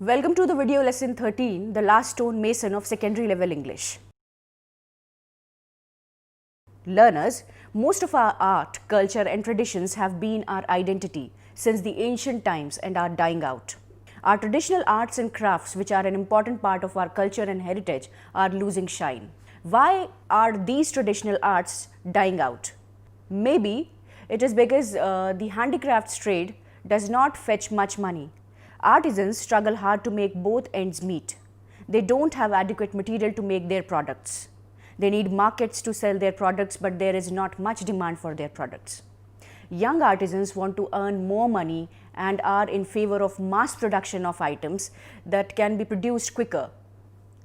Welcome to the video lesson 13, The Last Stone Mason of Secondary Level English. Learners, most of our art, culture and traditions have been our identity since the ancient times and are dying out. Our traditional arts and crafts, which are an important part of our culture and heritage, are losing shine. Why are these traditional arts dying out? Maybe it is because the handicrafts trade does not fetch much money. Artisans struggle hard to make both ends meet. They don't have adequate material to make their products. They need markets to sell their products, but there is not much demand for their products. Young artisans want to earn more money and are in favor of mass production of items that can be produced quicker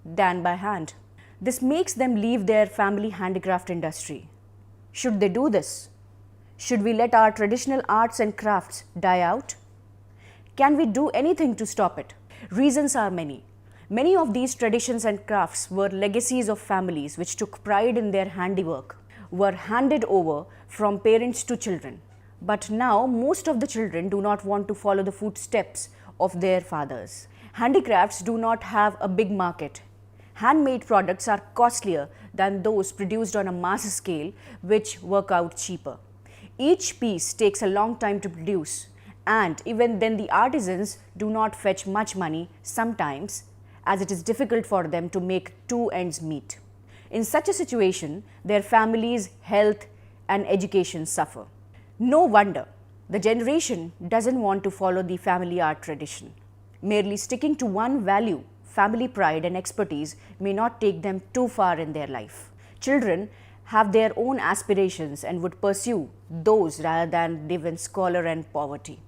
than by hand. This makes them leave their family handicraft industry. Should they do this? Should we let our traditional arts and crafts die out? Can we do anything to stop it? Reasons are many. Many of these traditions and crafts were legacies of families which took pride in their handiwork, were handed over from parents to children. But now most of the children do not want to follow the footsteps of their fathers. Handicrafts do not have a big market. Handmade products are costlier than those produced on a mass scale, which work out cheaper. Each piece takes a long time to produce, and even then the artisans do not fetch much money sometimes, as it is difficult for them to make two ends meet. In such a situation, their families' health and education suffer. No wonder the generation doesn't want to follow the family art tradition. Merely sticking to one value, family pride and expertise, may not take them too far in their life. Children have their own aspirations and would pursue those rather than live in squalor and poverty.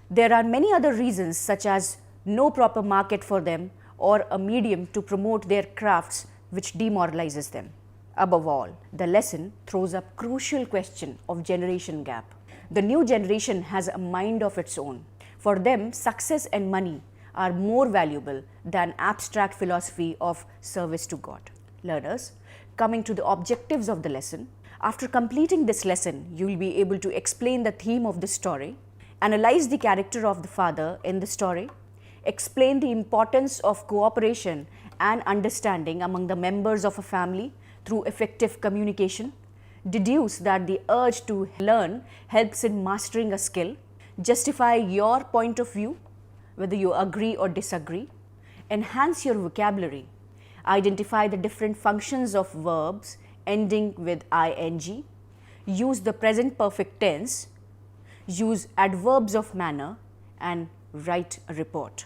There are many other reasons, such as no proper market for them or a medium to promote their crafts, which demoralizes them. Above all, the lesson throws up crucial question of generation gap. The new generation has a mind of its own. For them, success and money are more valuable than abstract philosophy of service to God. Learners, coming to the objectives of the lesson, after completing this lesson, you will be able to explain the theme of the story, analyze the character of the father in the story, explain the importance of cooperation and understanding among the members of a family through effective communication, deduce that the urge to learn helps in mastering a skill, justify your point of view, whether you agree or disagree, enhance your vocabulary, identify the different functions of verbs ending with ing, use the present perfect tense, use adverbs of manner, and write a report.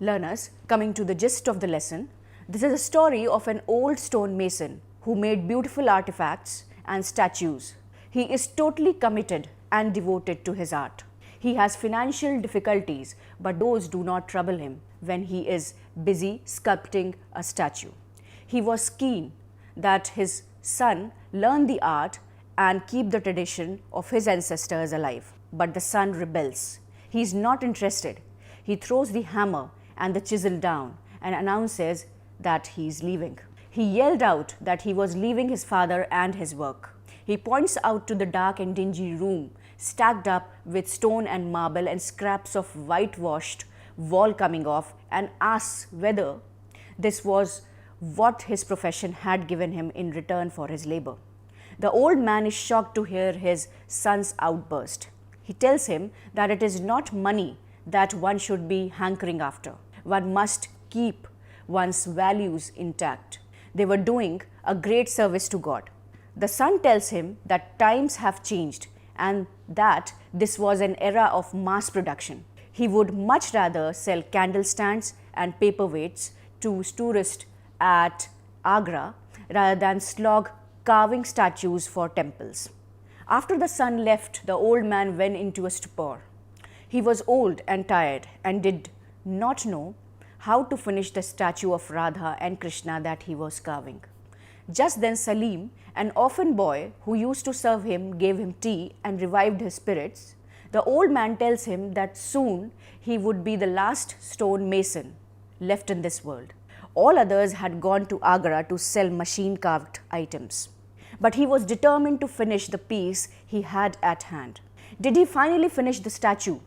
Learners, coming to the gist of the lesson, this is a story of an old stone mason who made beautiful artifacts and statues. He is totally committed and devoted to his art. He has financial difficulties, but those do not trouble him when he is busy sculpting a statue. He was keen that his son learn the art and keep the tradition of his ancestors alive. But the son rebels. He is not interested. He throws the hammer and the chisel down and announces that he is leaving. He yelled out that he was leaving his father and his work. He points out to the dark and dingy room, stacked up with stone and marble and scraps of whitewashed wall coming off, and asks whether this was what his profession had given him in return for his labor. The old man is shocked to hear his son's outburst. He tells him that it is not money that one should be hankering after. One must keep one's values intact. They were doing a great service to God. The son tells him that times have changed and that this was an era of mass production. He would much rather sell candle stands and paperweights to tourists at Agra rather than slog carving statues for temples. After the son left, the old man went into a stupor. He was old and tired and did not know how to finish the statue of Radha and Krishna that he was carving. Just then Salim, an orphan boy who used to serve him, gave him tea and revived his spirits. The old man tells him that soon he would be the last stone mason left in this world. All others had gone to Agra to sell machine-carved items. But he was determined to finish the piece he had at hand. Did he finally finish the statue?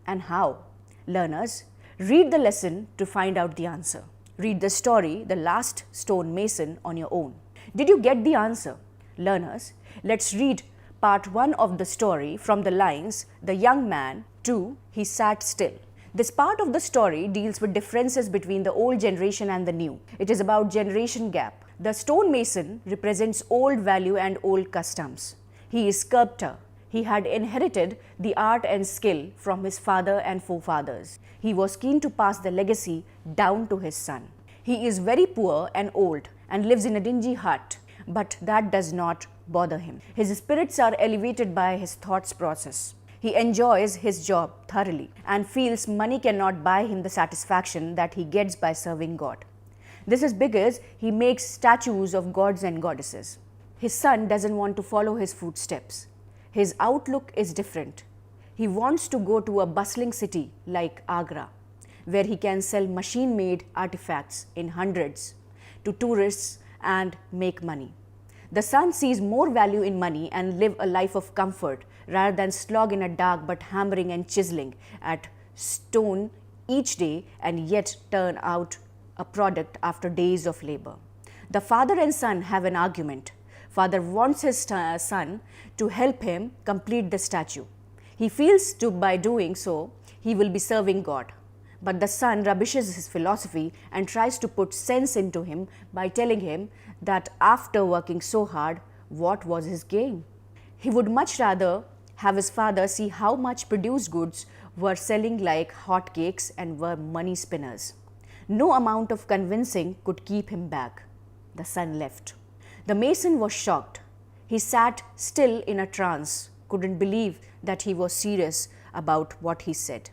And how? Learners, Read the lesson to find out the answer. Read the story, The Last Stone Mason, on your own. Did you get the answer? Learners, let's read part 1 of the story from the lines, The Young Man, to He Sat Still. This part of the story deals with differences between the old generation and the new. It is about generation gap. The stonemason represents old value and old customs. He is sculptor. He had inherited the art and skill from his father and forefathers. He was keen to pass the legacy down to his son. He is very poor and old and lives in a dingy hut, but that does not bother him. His spirits are elevated by his thoughts process. He enjoys his job thoroughly and feels money cannot buy him the satisfaction that he gets by serving God. This is because he makes statues of gods and goddesses. His son doesn't want to follow his footsteps. His outlook is different. He wants to go to a bustling city like Agra, where he can sell machine-made artifacts in hundreds to tourists and make money. The son sees more value in money and live a life of comfort rather than slog in a dark but hammering and chiseling at stone each day and yet turn out a product after days of labor. The father and son have an argument. Father wants his son to help him complete the statue. He feels by doing so, he will be serving God. But the son rubbishes his philosophy and tries to put sense into him by telling him that after working so hard, what was his gain? He would much rather have his father see how much produced goods were selling like hotcakes and were money spinners. No amount of convincing could keep him back. The son left. The mason was shocked. He sat still in a trance, couldn't believe that he was serious about what he said.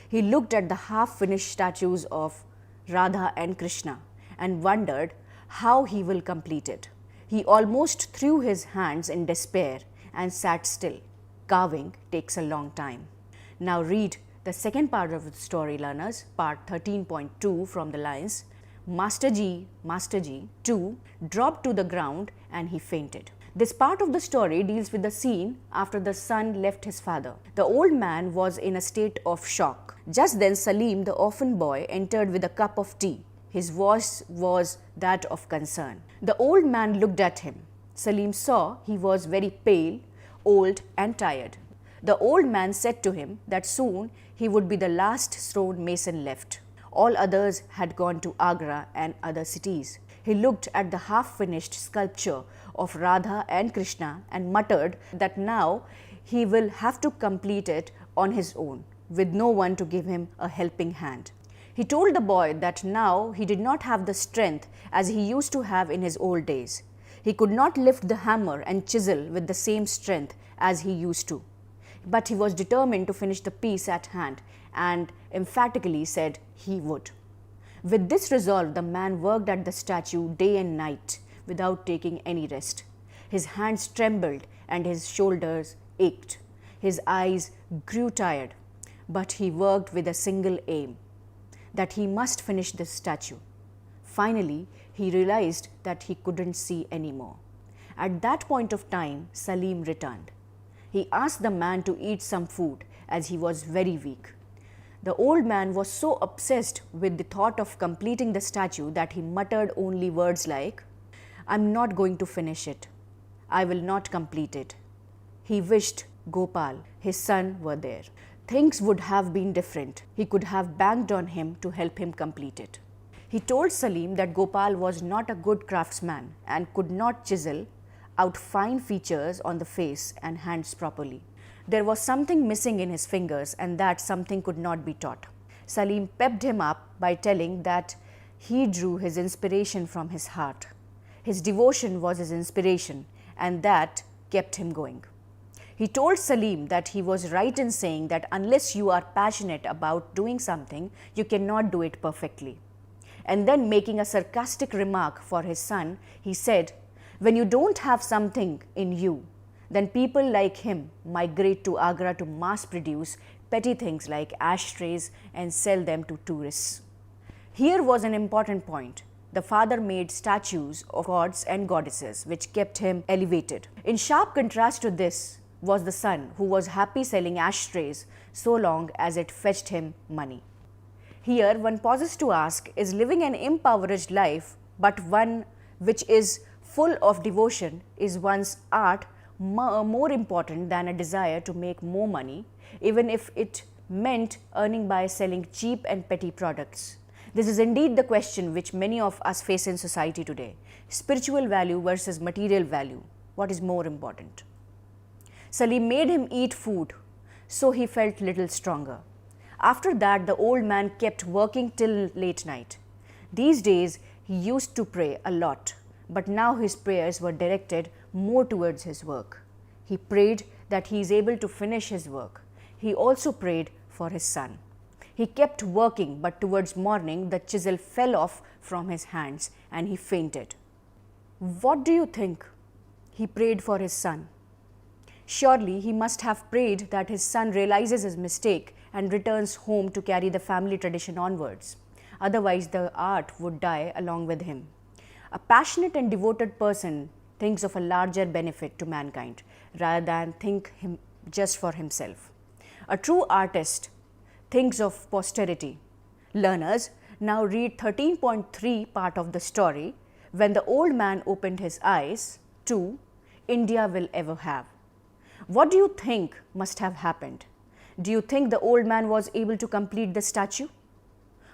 He looked at the half-finished statues of Radha and Krishna and wondered how he will complete it. He almost threw his hands in despair and sat still. Carving takes a long time. Now read the second part of the story, learners, part 13.2 from the lines, Master Ji, 2, dropped to the ground and he fainted. This part of the story deals with the scene after the son left his father. The old man was in a state of shock. Just then Salim, the orphan boy, entered with a cup of tea. His voice was that of concern. The old man looked at him. Salim saw he was very pale, old and tired. The old man said to him that soon he would be the last stone mason left. All others had gone to Agra and other cities. He looked at the half-finished sculpture of Radha and Krishna and muttered that now he will have to complete it on his own, with no one to give him a helping hand. He told the boy that now he did not have the strength as he used to have in his old days. He could not lift the hammer and chisel with the same strength as he used to. But he was determined to finish the piece at hand and emphatically said he would. With this resolve, the man worked at the statue day and night without taking any rest. His hands trembled and his shoulders ached. His eyes grew tired, but he worked with a single aim, that he must finish this statue. Finally, he realized that he couldn't see anymore. At that point of time, Salim returned. He asked the man to eat some food as he was very weak. The old man was so obsessed with the thought of completing the statue that he muttered only words like, "I'm not going to finish it. I will not complete it." He wished Gopal, his son, were there. Things would have been different. He could have banked on him to help him complete it. He told Salim that Gopal was not a good craftsman and could not chisel out fine features on the face and hands properly. There was something missing in his fingers and that something could not be taught. Salim pepped him up by telling that he drew his inspiration from his heart. His devotion was his inspiration and that kept him going. He told Salim that he was right in saying that unless you are passionate about doing something, you cannot do it perfectly. And then, making a sarcastic remark for his son, he said, "When you don't have something in you, then people like him migrate to Agra to mass produce petty things like ashtrays and sell them to tourists." Here was an important point. The father made statues of gods and goddesses, which kept him elevated. In sharp contrast to this was the son, who was happy selling ashtrays so long as it fetched him money. Here, one pauses to ask, is living an impoverished life, but one which is full of devotion, is one's art more important than a desire to make more money, even if it meant earning by selling cheap and petty products? This is indeed the question which many of us face in society today. Spiritual value versus material value. What is more important? Salim made him eat food, so he felt little stronger. After that, the old man kept working till late night. These days, he used to pray a lot, but now his prayers were directed more towards his work. He prayed that he is able to finish his work. He also prayed for his son. He kept working, but towards morning, the chisel fell off from his hands and he fainted. What do you think? He prayed for his son. Surely he must have prayed that his son realizes his mistake and returns home to carry the family tradition onwards. Otherwise, the art would die along with him. A passionate and devoted person thinks of a larger benefit to mankind rather than think him just for himself. A true artist thinks of posterity. Learners, now read 13.3 part of the story, When the Old Man Opened His Eyes, to India Will Ever Have. What do you think must have happened? Do you think the old man was able to complete the statue?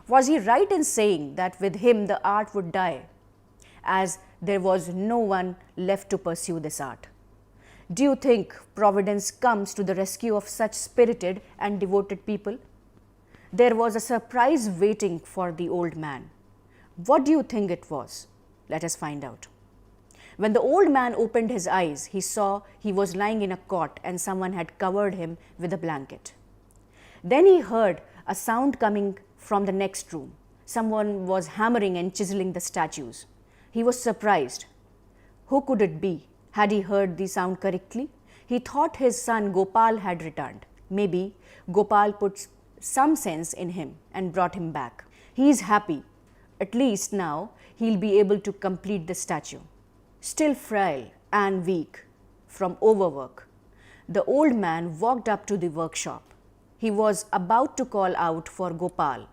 Was he right in saying that with him the art would die, as there was no one left to pursue this art? Do you think Providence comes to the rescue of such spirited and devoted people? There was a surprise waiting for the old man. What do you think it was? Let us find out. When the old man opened his eyes, he saw he was lying in a cot and someone had covered him with a blanket. Then he heard a sound coming from the next room. Someone was hammering and chiseling the statues. He was surprised. Who could it be? Had he heard the sound correctly? He thought his son Gopal had returned. Maybe Gopal put some sense in him and brought him back. He is happy. At least now he'll be able to complete the statue. Still frail and weak from overwork, the old man walked up to the workshop. He was about to call out for Gopal.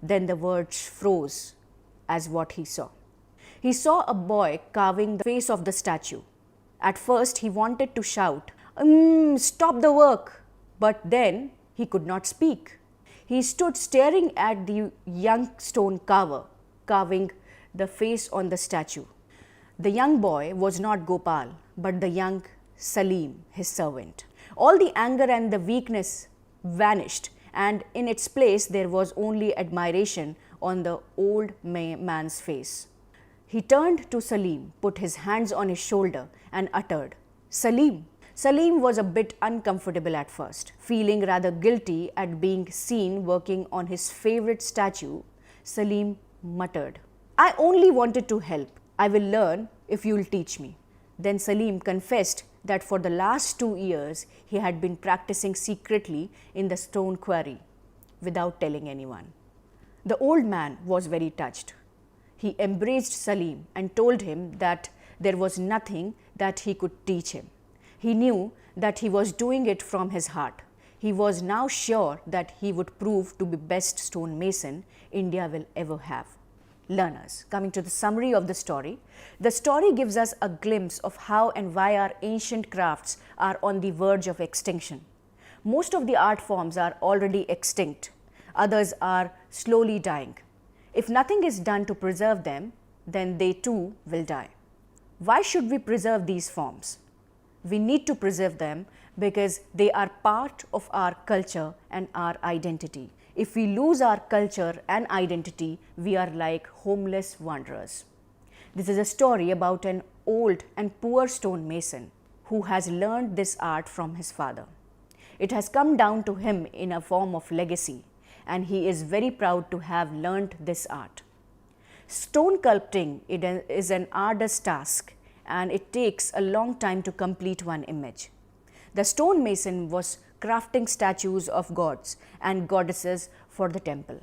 Then the words froze as what he saw. He saw a boy carving the face of the statue. At first he wanted to shout, "Stop the work!" But then he could not speak. He stood staring at the young stone carver, carving the face on the statue. The young boy was not Gopal, but the young Salim, his servant. All the anger and the weakness vanished, and in its place there was only admiration on the old man's face. He turned to Salim, put his hands on his shoulder and uttered, "Salim." Salim was a bit uncomfortable at first, feeling rather guilty at being seen working on his favorite statue. Salim muttered, "I only wanted to help. I will learn if you will teach me." Then Salim confessed that for the last 2 years he had been practicing secretly in the stone quarry without telling anyone. The old man was very touched. He embraced Salim and told him that there was nothing that he could teach him. He knew that he was doing it from his heart. He was now sure that he would prove to be best stone mason India will ever have. Learners, coming to the summary of the story gives us a glimpse of how and why our ancient crafts are on the verge of extinction. Most of the art forms are already extinct. Others are slowly dying. If nothing is done to preserve them, then they too will die. Why should we preserve these forms? We need to preserve them because they are part of our culture and our identity. If we lose our culture and identity, we are like homeless wanderers. This is a story about an old and poor stone mason who has learned this art from his father. It has come down to him in a form of legacy, and he is very proud to have learned this art. Stone sculpting is an arduous task, and it takes a long time to complete one image. The stone mason was crafting statues of gods and goddesses for the temple.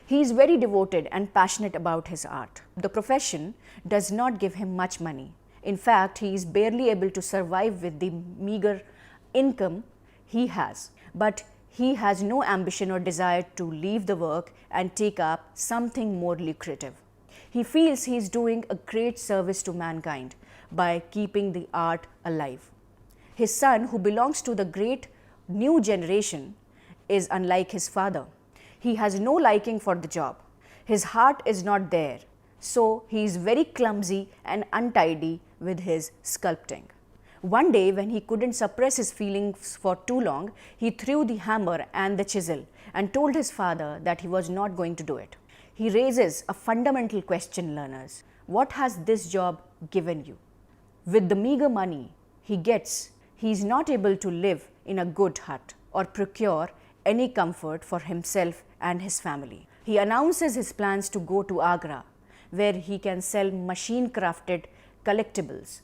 He is very devoted and passionate about his art. The profession does not give him much money. In fact, he is barely able to survive with the meager income he has. But He has no ambition or desire to leave the work and take up something more lucrative. He feels he is doing a great service to mankind by keeping the art alive. His son, who belongs to the great new generation, is unlike his father. He has no liking for the job. His heart is not there, so he is very clumsy and untidy with his sculpting. One day, when he couldn't suppress his feelings for too long, he threw the hammer and the chisel and told his father that he was not going to do it. He raises a fundamental question, learners. What has this job given you? With the meager money he gets, he is not able to live in a good hut or procure any comfort for himself and his family. He announces his plans to go to Agra, where he can sell machine-crafted collectibles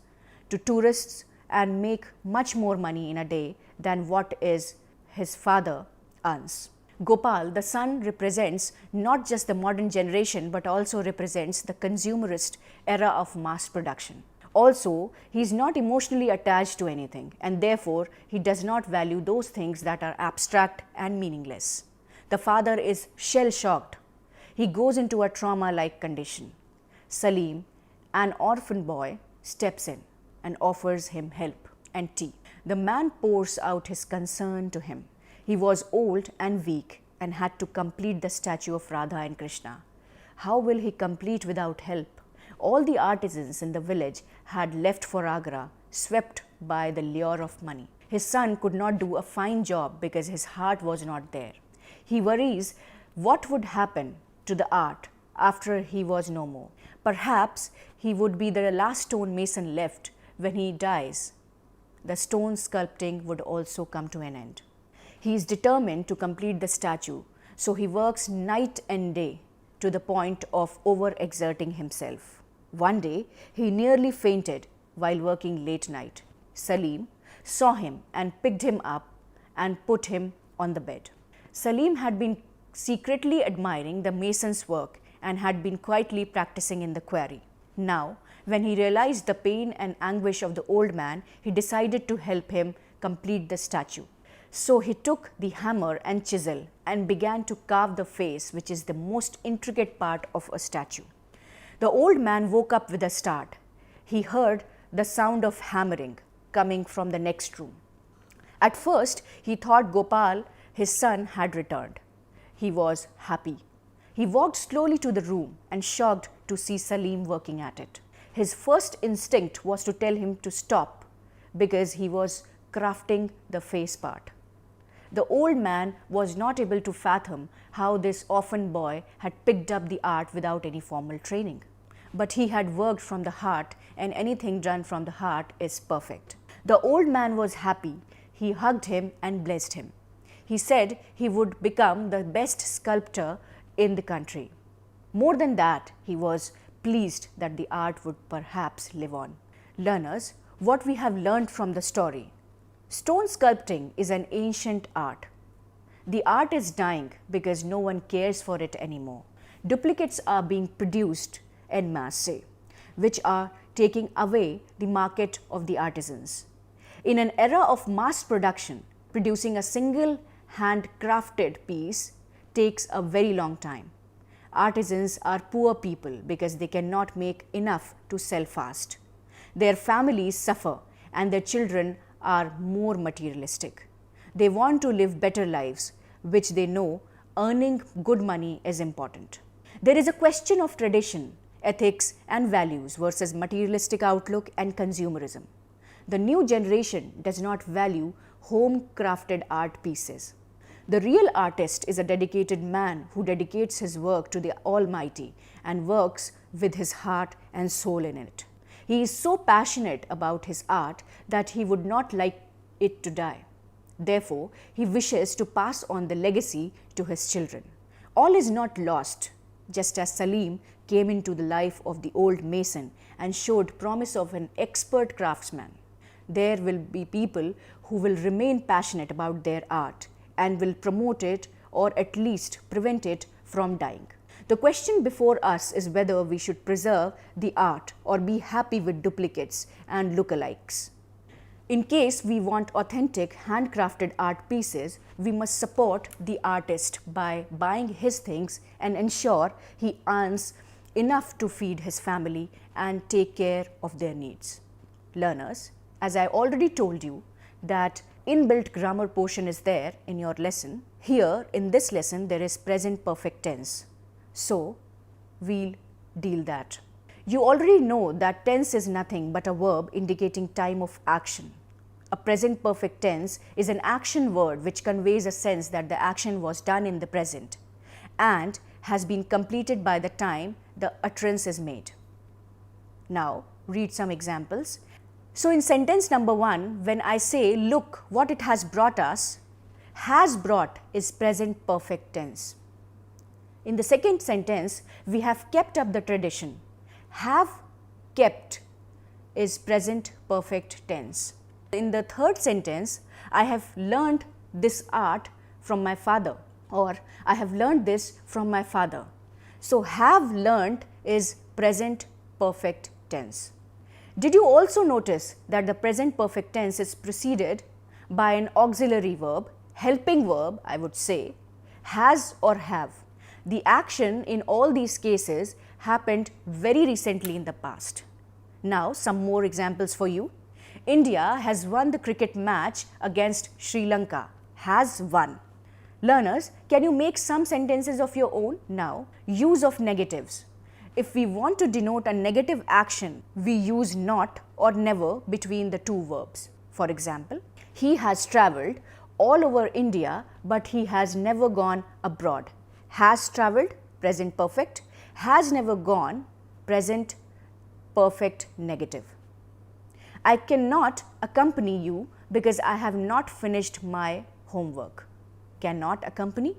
to tourists and make much more money in a day than what is his father earns. Gopal, the son, represents not just the modern generation but also represents the consumerist era of mass production. Also, he is not emotionally attached to anything, and therefore he does not value those things that are abstract and meaningless. The father is shell-shocked. He goes into a trauma-like condition. Salim, an orphan boy, steps in and offers him help and tea. The man pours out his concern to him. He was old and weak and had to complete the statue of Radha and Krishna. How will he complete without help? All the artisans in the village had left for Agra, swept by the lure of money. His son could not do a fine job because his heart was not there. He worries what would happen to the art after he was no more. Perhaps he would be the last stone mason left when he dies. The stone sculpting would also come to an end. He is determined to complete the statue, so he works night and day to the point of overexerting himself. One day, he nearly fainted while working late night. Salim saw him and picked him up and put him on the bed. Salim had been secretly admiring the mason's work and had been quietly practicing in the quarry. Now, when he realized the pain and anguish of the old man, he decided to help him complete the statue. So he took the hammer and chisel and began to carve the face, which is the most intricate part of a statue. The old man woke up with a start. He heard the sound of hammering coming from the next room. At first, he thought Gopal, his son, had returned. He was happy. He walked slowly to the room and shocked to see Salim working at it. His first instinct was to tell him to stop because he was crafting the face part. The old man was not able to fathom how this orphan boy had picked up the art without any formal training. But he had worked from the heart, and anything done from the heart is perfect. The old man was happy. He hugged him and blessed him. He said he would become the best sculptor in the country. More than that, he was pleased that the art would perhaps live on. Learners, what we have learned from the story. Stone sculpting is an ancient art. The art is dying because no one cares for it anymore. Duplicates are being produced en masse, which are taking away the market of the artisans. In an era of mass production, producing a single handcrafted piece takes a very long time. Artisans are poor people because they cannot make enough to sell fast. Their families suffer and their children are more materialistic. They want to live better lives, which they know earning good money is important. There is a question of tradition, ethics and values versus materialistic outlook and consumerism. The new generation does not value home-crafted art pieces. The real artist is a dedicated man who dedicates his work to the Almighty and works with his heart and soul in it. He is so passionate about his art that he would not like it to die. Therefore, he wishes to pass on the legacy to his children. All is not lost, just as Salim came into the life of the old mason and showed promise of an expert craftsman. There will be people who will remain passionate about their art and will promote it or at least prevent it from dying. The question before us is whether we should preserve the art or be happy with duplicates and lookalikes. In case we want authentic handcrafted art pieces, we must support the artist by buying his things and ensure he earns enough to feed his family and take care of their needs. Learners, as I already told you that inbuilt grammar portion is there in your lesson, here in this lesson there is present perfect tense. So, we'll deal that. You already know that tense is nothing but a verb indicating time of action. A present perfect tense is an action word which conveys a sense that the action was done in the present and has been completed by the time the utterance is made. Now, read some examples. So, in sentence number 1, when I say, look what it has brought us, has brought is present perfect tense. In the second sentence, we have kept up the tradition. Have kept is present perfect tense. In the third sentence, I have learned this art from my father, or I have learned this from my father. So, have learned is present perfect tense. Did you also notice that the present perfect tense is preceded by an auxiliary verb, helping verb I would say, has or have? The action in all these cases happened very recently in the past. Now, some more examples for you. India has won the cricket match against Sri Lanka. Has won. Learners, can you make some sentences of your own? Now, use of negatives. If we want to denote a negative action, we use not or never between the two verbs. For example, he has travelled all over India, but he has never gone abroad. Has travelled, present perfect. Has never gone, present perfect negative. I cannot accompany you because I have not finished my homework. Cannot accompany,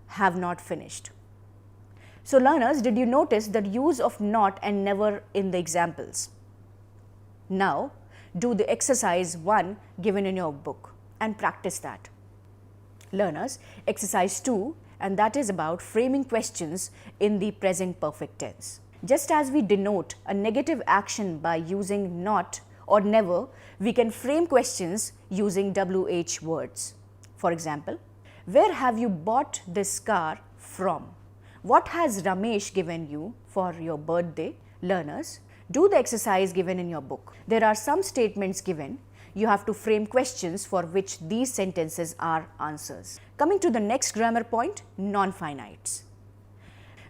have not finished. So, learners, did you notice the use of not and never in the examples? Now, do the exercise 1 given in your book and practice that. Learners, exercise 2, and that is about framing questions in the present perfect tense. Just as we denote a negative action by using not or never, we can frame questions using WH words. For example, where have you bought this car from? What has Ramesh given you for your birthday? Learners, do the exercise given in your book. There are some statements given. You have to frame questions for which these sentences are answers. Coming to the next grammar point, non-finites.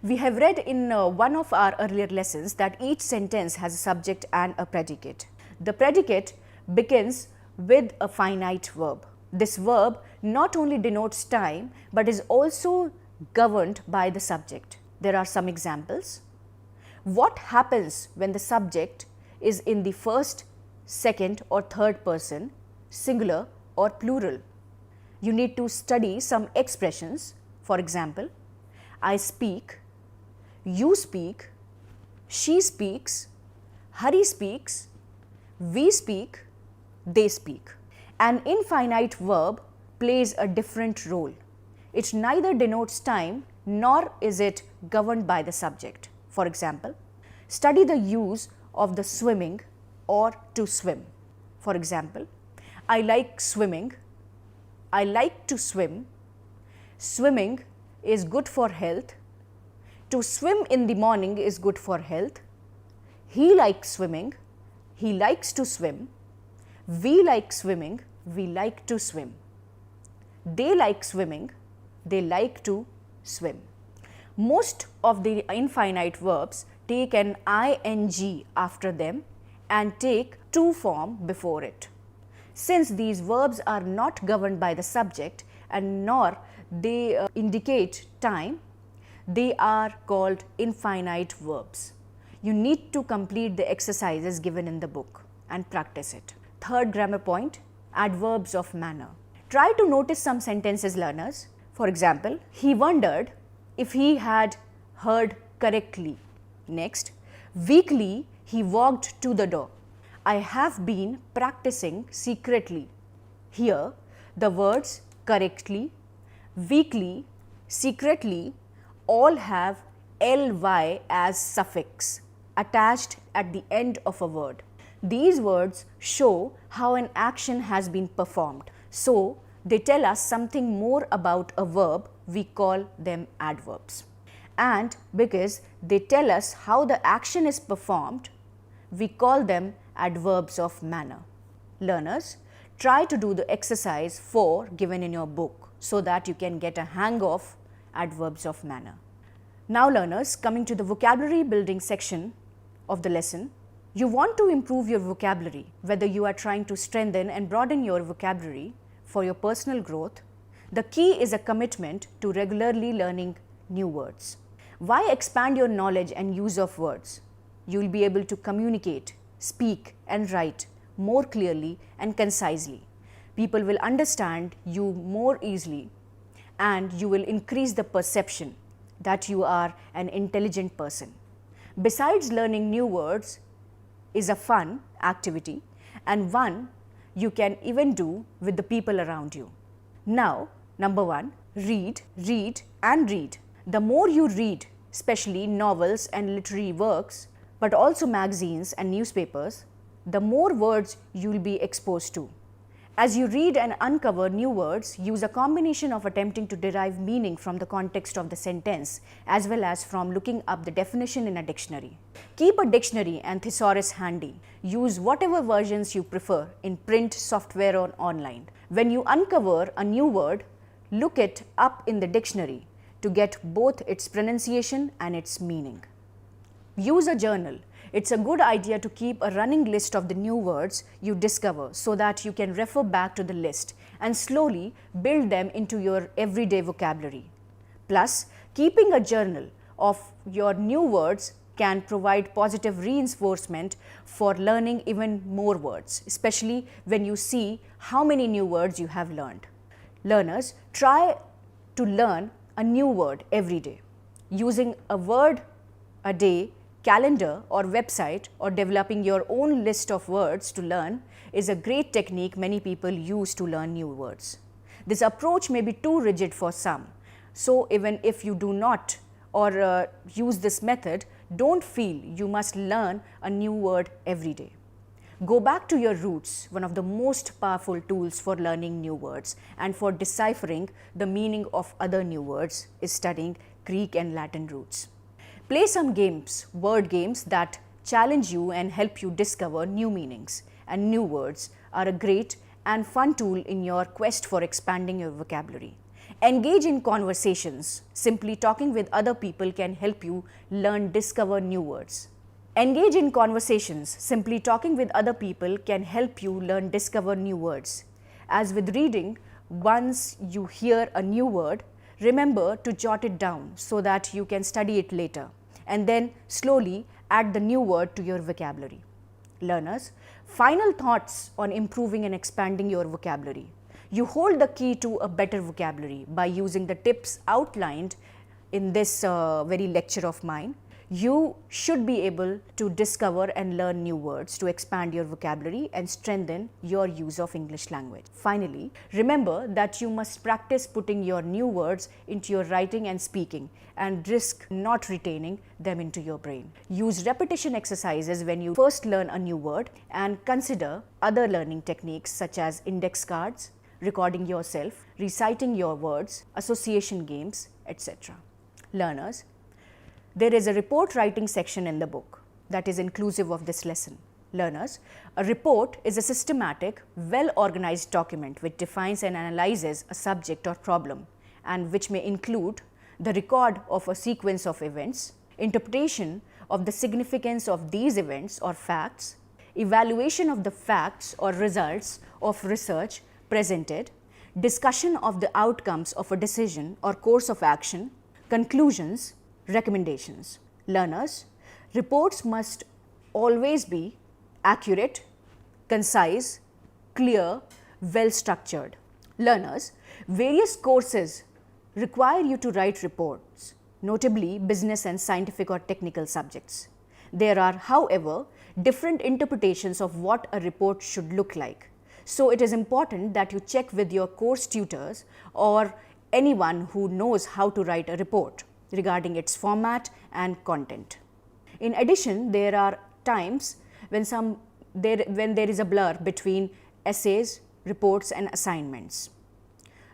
We have read in one of our earlier lessons that each sentence has a subject and a predicate. The predicate begins with a finite verb. This verb not only denotes time but is also governed by the subject. There are some examples. What happens when the subject is in the first, second or third person, singular or plural? You need to study some expressions. For example, I speak, you speak, she speaks, Hari speaks, we speak, they speak. An infinite verb plays a different role. It neither denotes time nor is it governed by the subject. For example, study the use of the swimming or to swim. For example, I like swimming, I like to swim, swimming is good for health, to swim in the morning is good for health, he likes swimming, he likes to swim, we like swimming, we like to swim, they like swimming, they like to swim. Most of the infinite verbs take an ing after them and take to form before it. Since these verbs are not governed by the subject and nor they indicate time, they are called infinite verbs. You need to complete the exercises given in the book and practice it. Third grammar point, adverbs of manner. Try to notice some sentences, learners. For example, he wondered if he had heard correctly. Next, weakly he walked to the door. I have been practicing secretly. Here, the words correctly, weakly, secretly all have ly as suffix attached at the end of a word. These words show how an action has been performed. So, they tell us something more about a verb, we call them adverbs. And because they tell us how the action is performed, we call them adverbs of manner. Learners, try to do the exercise 4 given in your book so that you can get a hang of adverbs of manner. Now learners, coming to the vocabulary building section of the lesson, you want to improve your vocabulary, whether you are trying to strengthen and broaden your vocabulary for your personal growth. The key is a commitment to regularly learning new words. Why expand your knowledge and use of words? You will be able to communicate, speak and write more clearly and concisely. People will understand you more easily and you will increase the perception that you are an intelligent person. Besides, learning new words is a fun activity and one you can even do with the people around you. Now, number 1, read, read and read. The more you read, especially novels and literary works, but also magazines and newspapers, the more words you will be exposed to. As you read and uncover new words, use a combination of attempting to derive meaning from the context of the sentence as well as from looking up the definition in a dictionary. Keep a dictionary and thesaurus handy. Use whatever versions you prefer in print, software or online. When you uncover a new word, look it up in the dictionary to get both its pronunciation and its meaning. Use a journal. It's a good idea to keep a running list of the new words you discover so that you can refer back to the list and slowly build them into your everyday vocabulary. Plus, keeping a journal of your new words can provide positive reinforcement for learning even more words, especially when you see how many new words you have learned. Learners, try to learn a new word every day. Using a word a day calendar or website or developing your own list of words to learn is a great technique many people use to learn new words. This approach may be too rigid for some, so even if you do not or use this method, don't feel you must learn a new word every day. Go back to your roots, one of the most powerful tools for learning new words and for deciphering the meaning of other new words is studying Greek and Latin roots. Play some games, word games that challenge you and help you discover new meanings, and new words are a great and fun tool in your quest for expanding your vocabulary. Engage in conversations. Simply talking with other people can help you discover new words. Engage in conversations. Simply talking with other people can help you discover new words. As with reading, once you hear a new word, remember to jot it down so that you can study it later, and then slowly add the new word to your vocabulary. Learners, final thoughts on improving and expanding your vocabulary. You hold the key to a better vocabulary by using the tips outlined in this very lecture of mine. You should be able to discover and learn new words to expand your vocabulary and strengthen your use of English language. Finally, remember that you must practice putting your new words into your writing and speaking and risk not retaining them into your brain. Use repetition exercises when you first learn a new word and consider other learning techniques such as index cards, recording yourself, reciting your words, association games, etc. Learners, there is a report writing section in the book that is inclusive of this lesson. Learners, a report is a systematic, well-organized document which defines and analyzes a subject or problem and which may include the record of a sequence of events, interpretation of the significance of these events or facts, evaluation of the facts or results of research presented, discussion of the outcomes of a decision or course of action, conclusions, recommendations. Learners, reports must always be accurate, concise, clear, well structured. Learners, various courses require you to write reports, notably business and scientific or technical subjects. There are, however, different interpretations of what a report should look like. So it is important that you check with your course tutors or anyone who knows how to write a report regarding its format and content. In addition, there are times when some when there is a blur between essays, reports and assignments.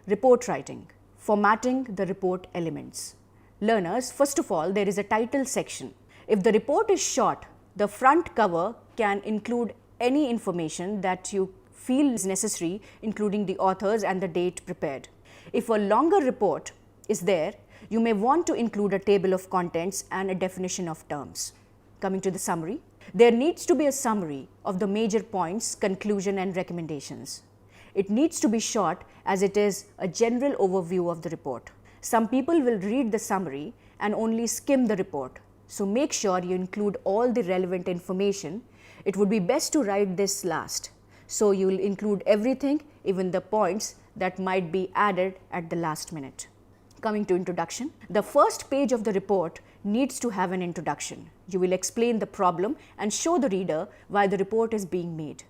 Report writing, formatting the report elements. Learners, first of all, there is a title section. If the report is short, the front cover can include any information that you feel is necessary, including the authors and the date prepared. If a longer report is there, you may want to include a table of contents and a definition of terms. Coming to the summary, there needs to be a summary of the major points, conclusion and recommendations. It needs to be short as it is a general overview of the report. Some people will read the summary and only skim the report. So make sure you include all the relevant information. It would be best to write this last. So you will include everything, even the points that might be added at the last minute. Coming to introduction, the first page of the report needs to have an introduction. You will explain the problem and show the reader why the report is being made.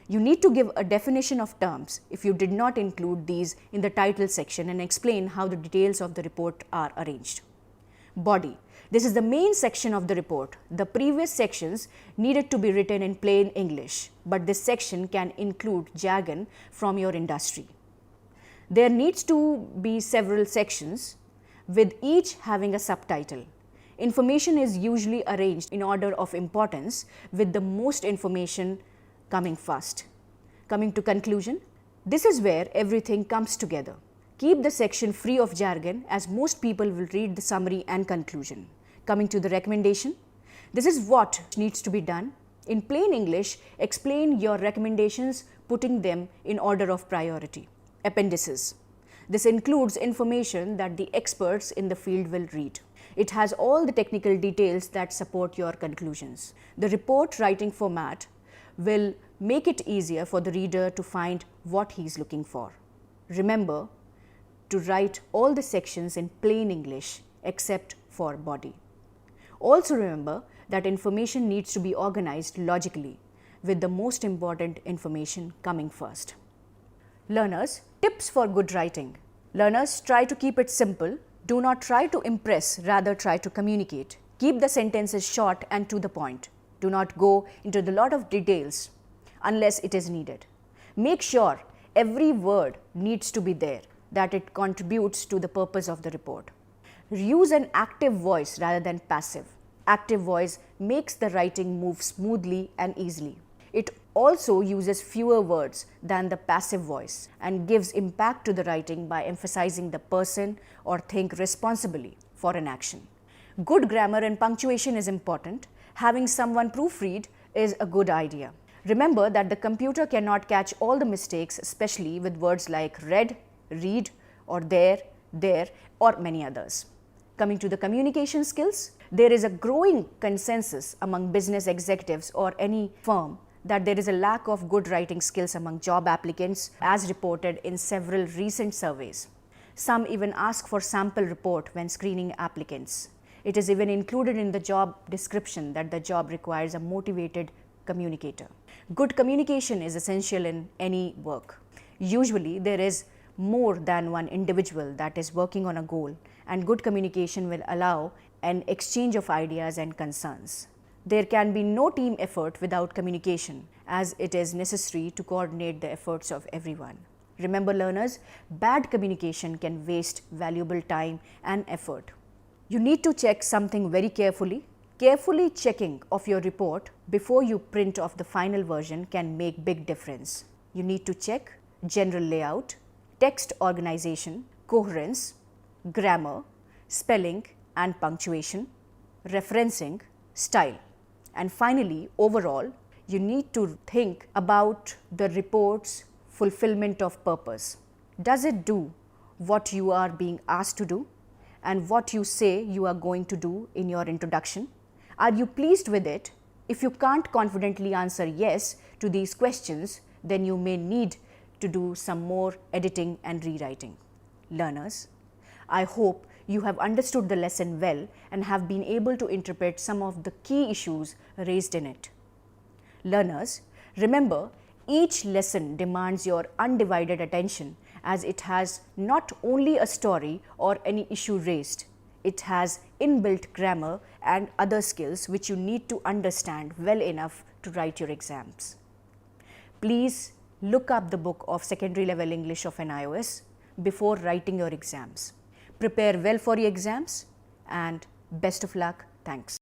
You need to give a definition of terms if you did not include these in the title section and explain how the details of the report are arranged. Body. This is the main section of the report. The previous sections needed to be written in plain English, but this section can include jargon from your industry. There needs to be several sections with each having a subtitle. Information is usually arranged in order of importance with the most information coming first. Coming to conclusion, this is where everything comes together. Keep the section free of jargon as most people will read the summary and conclusion. Coming to the recommendation, this is what needs to be done. In plain English, explain your recommendations, putting them in order of priority. Appendices. This includes information that the experts in the field will read. It has all the technical details that support your conclusions. The report writing format will make it easier for the reader to find what he is looking for. Remember to write all the sections in plain English except for body. Also remember that information needs to be organized logically, with the most important information coming first. Learners, tips for good writing. Learners, try to keep it simple. Do not try to impress, rather try to communicate. Keep the sentences short and to the point. Do not go into a lot of details unless it is needed. Make sure every word needs to be there, that it contributes to the purpose of the report. Use an active voice rather than passive. Active voice makes the writing move smoothly and easily. It also uses fewer words than the passive voice and gives impact to the writing by emphasizing the person or thing responsibly for an action. Good grammar and punctuation is important. Having someone proofread is a good idea. Remember that the computer cannot catch all the mistakes, especially with words like read, read, or there, or many others. Coming to the communication skills, there is a growing consensus among business executives or any firm that there is a lack of good writing skills among job applicants, as reported in several recent surveys. Some even ask for sample report when screening applicants. It is even included in the job description that the job requires a motivated communicator. Good communication is essential in any work. Usually there is more than one individual that is working on a goal, and good communication will allow an exchange of ideas and concerns. There can be no team effort without communication, as it is necessary to coordinate the efforts of everyone. Remember learners, bad communication can waste valuable time and effort. You need to check something very carefully. Carefully checking of your report before you print off the final version can make big difference. You need to check general layout, text organization, coherence, grammar, spelling and punctuation, referencing, style. And finally, overall, you need to think about the report's fulfillment of purpose. Does it do what you are being asked to do and what you say you are going to do in your introduction? Are you pleased with it? If you can't confidently answer yes to these questions, then you may need to do some more editing and rewriting. Learners, I hope you have understood the lesson well and have been able to interpret some of the key issues raised in it. Learners, remember, each lesson demands your undivided attention, as it has not only a story or any issue raised, it has inbuilt grammar and other skills which you need to understand well enough to write your exams. Please look up the book of secondary level English of NIOS before writing your exams. Prepare well for your exams and best of luck. Thanks.